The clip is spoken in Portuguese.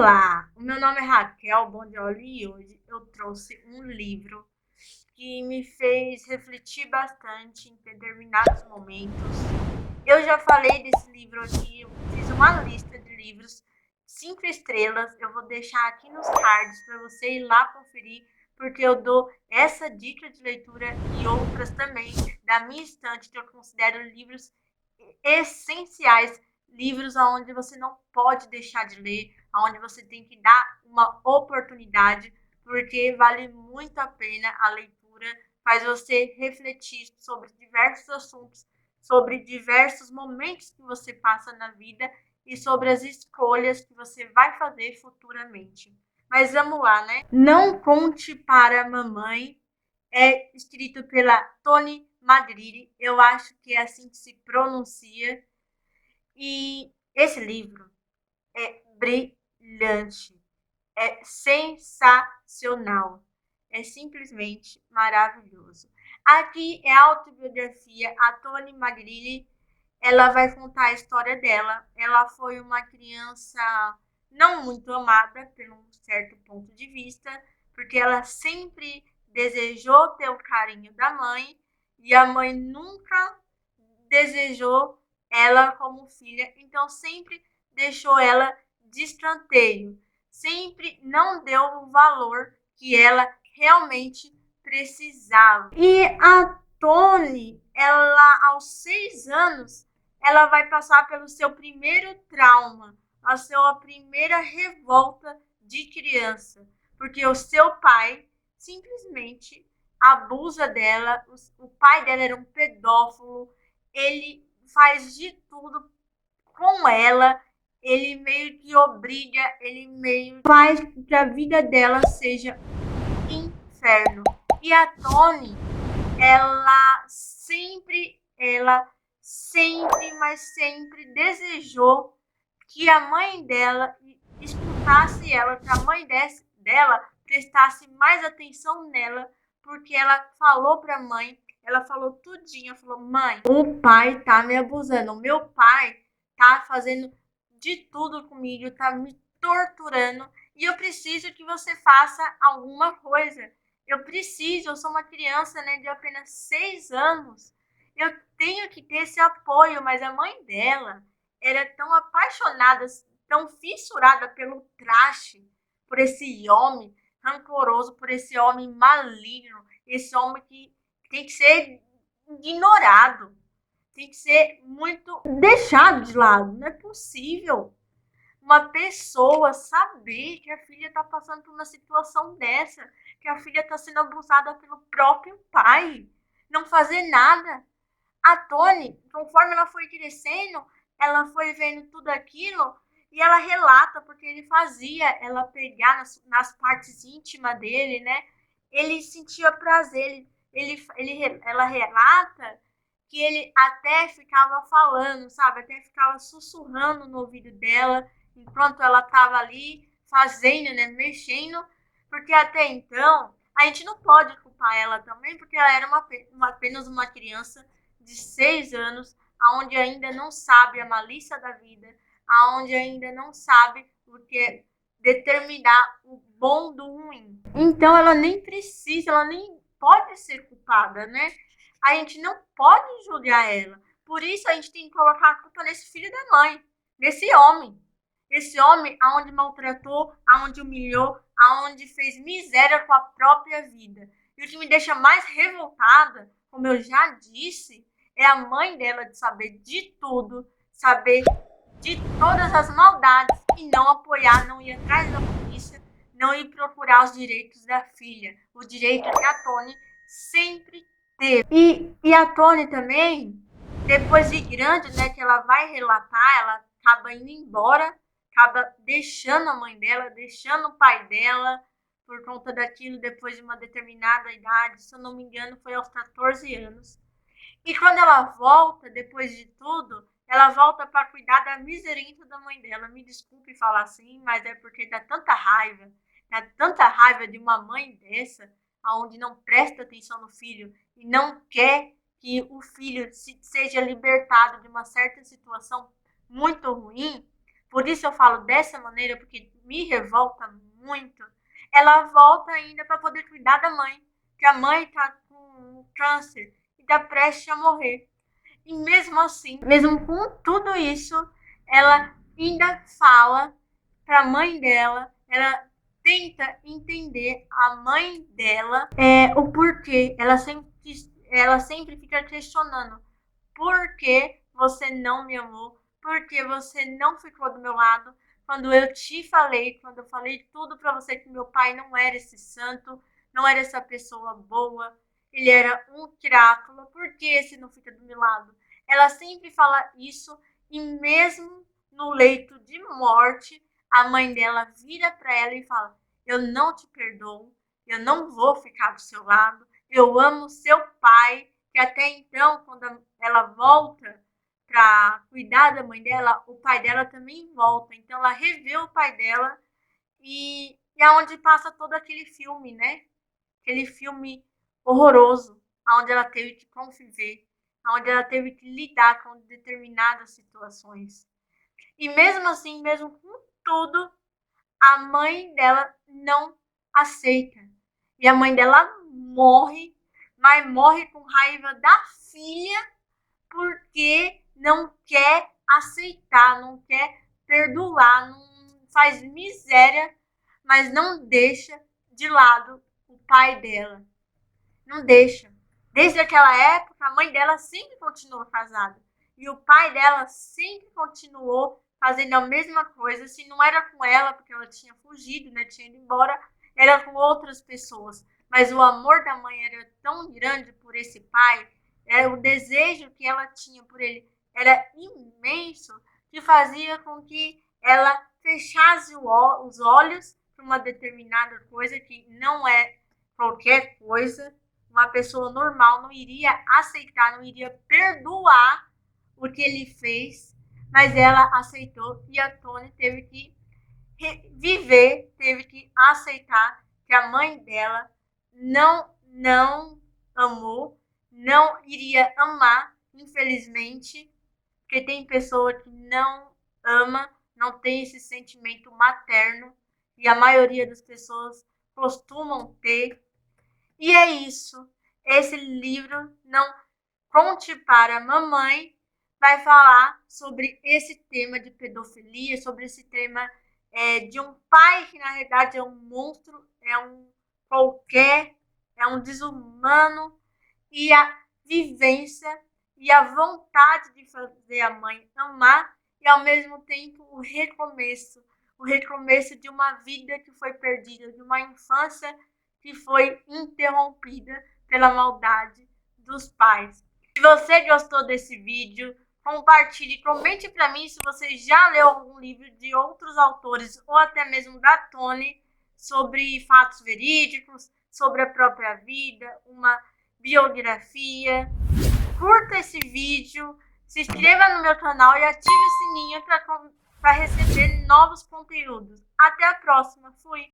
Olá, o meu nome é Raquel Bondioli e hoje eu trouxe um livro que me fez refletir bastante em determinados momentos. Eu já falei desse livro aqui, eu fiz uma lista de livros 5 estrelas. Eu vou deixar aqui nos cards para você ir lá conferir, porque eu dou essa dica de leitura e outras também da minha estante que eu considero livros essenciais, livros aonde você não pode deixar de ler, aonde você tem que dar uma oportunidade, porque vale muito a pena a leitura, faz você refletir sobre diversos assuntos, sobre diversos momentos que você passa na vida e sobre as escolhas que você vai fazer futuramente. Mas vamos lá, né? Não Conte para a Mamãe é escrito pela Toni Madrid, eu acho que é assim que se pronuncia, e esse livro é brilhante, é sensacional, é simplesmente maravilhoso. Aqui é a autobiografia, a Toni Magrilli, ela vai contar a história dela. Ela foi uma criança não muito amada, por um certo ponto de vista, porque ela sempre desejou ter o carinho da mãe e a mãe nunca desejou ela como filha, então sempre deixou ela de escanteio, sempre não deu o valor que ela realmente precisava. E a Toni, ela aos 6 anos, ela vai passar pelo seu primeiro trauma, a sua primeira revolta de criança, porque o seu pai simplesmente abusa dela. O pai dela era um pedófilo, ele faz de tudo com ela, ele meio que obriga, ele meio que faz que a vida dela seja um inferno. E a Toni, mas sempre desejou que a mãe dela escutasse ela, que a mãe dela prestasse mais atenção nela, porque ela falou para a mãe, ela falou tudinho, falou: mãe, o pai tá me abusando, o meu pai tá fazendo de tudo comigo, tá me torturando, e eu preciso que você faça alguma coisa. Eu sou uma criança, né, de apenas 6 anos, eu tenho que ter esse apoio. Mas a mãe dela era tão apaixonada, tão fissurada pelo traste, por esse homem rancoroso, por esse homem maligno, esse homem que tem que ser ignorado, tem que ser muito deixado de lado. Não é possível uma pessoa saber que a filha está passando por uma situação dessa, que a filha está sendo abusada pelo próprio pai, não fazer nada. A Toni, conforme ela foi crescendo, ela foi vendo tudo aquilo e ela relata, porque ele fazia ela pegar nas partes íntimas dele, né? Ele sentia prazer, ela relata que ele até ficava falando, sabe? Até ficava sussurrando no ouvido dela, enquanto ela estava ali fazendo, né? Mexendo, porque até então a gente não pode culpar ela também, porque ela era apenas uma criança de 6 anos, aonde ainda não sabe a malícia da vida, aonde ainda não sabe o que é determinar o bom do ruim. Então ela nem precisa, ela nem pode ser culpada, né? A gente não pode julgar ela. Por isso a gente tem que colocar a culpa nesse filho da mãe, nesse homem. Esse homem aonde maltratou, aonde humilhou, aonde fez miséria com a própria vida. E o que me deixa mais revoltada, como eu já disse, é a mãe dela de saber de tudo, saber de todas as maldades e não apoiar, não ir atrás da polícia, não ir procurar os direitos da filha, o direito que a Toni sempre teve. E a Toni também, depois de grande, né, que ela vai relatar, ela acaba indo embora, acaba deixando a mãe dela, deixando o pai dela, por conta daquilo, depois de uma determinada idade, se eu não me engano, foi aos 14 anos. E quando ela volta, depois de tudo, ela volta para cuidar da miserenta da mãe dela. Me desculpe falar assim, mas é porque dá tanta raiva de uma mãe dessa, aonde não presta atenção no filho e não quer que o filho seja libertado de uma certa situação muito ruim, por isso eu falo dessa maneira, porque me revolta muito, ela volta ainda para poder cuidar da mãe, que a mãe tá com câncer e tá prestes a morrer. E mesmo assim, mesmo com tudo isso, ela ainda fala para a mãe dela, ela tenta entender a mãe dela, o porquê. Ela sempre fica questionando: por que você não me amou? Por que você não ficou do meu lado? Quando eu te falei, quando eu falei tudo para você que meu pai não era esse santo, não era essa pessoa boa, ele era um crápula, por que esse não fica do meu lado? Ela sempre fala isso e mesmo no leito de morte, a mãe dela vira para ela e fala: eu não te perdoo, eu não vou ficar do seu lado, eu amo seu pai, que até então, quando ela volta para cuidar da mãe dela, o pai dela também volta. Então ela revê o pai dela e é onde passa todo aquele filme, né? Aquele filme horroroso, onde ela teve que conviver, onde ela teve que lidar com determinadas situações. E mesmo assim, mesmo com tudo, a mãe dela não aceita. E a mãe dela morre, mas morre com raiva da filha porque não quer aceitar, não quer perdoar, não faz miséria, mas não deixa de lado o pai dela. Não deixa. Desde aquela época, a mãe dela sempre continuou casada. E o pai dela sempre continuou fazendo a mesma coisa. Se não era com ela, porque ela tinha fugido, né, tinha ido embora, era com outras pessoas. Mas o amor da mãe era tão grande por esse pai, era o desejo que ela tinha por ele era imenso, que fazia com que ela fechasse os olhos para uma determinada coisa que não é qualquer coisa. Uma pessoa normal não iria aceitar, não iria perdoar o que ele fez, mas ela aceitou e a Tony teve que viver, teve que aceitar que a mãe dela não amou, não iria amar, infelizmente, porque tem pessoa que não ama, não tem esse sentimento materno e a maioria das pessoas costumam ter. E é isso. Esse livro, Não Conte para a Mamãe, vai falar sobre esse tema de pedofilia, sobre esse tema de um pai que na verdade é um monstro, é um qualquer, é um desumano, e a vivência e a vontade de fazer a mãe amar e ao mesmo tempo o recomeço de uma vida que foi perdida, de uma infância que foi interrompida pela maldade dos pais. Se você gostou desse vídeo, compartilhe, comente para mim se você já leu algum livro de outros autores ou até mesmo da Tony sobre fatos verídicos, sobre a própria vida, uma biografia. Curta esse vídeo, se inscreva no meu canal e ative o sininho para receber novos conteúdos. Até a próxima. Fui!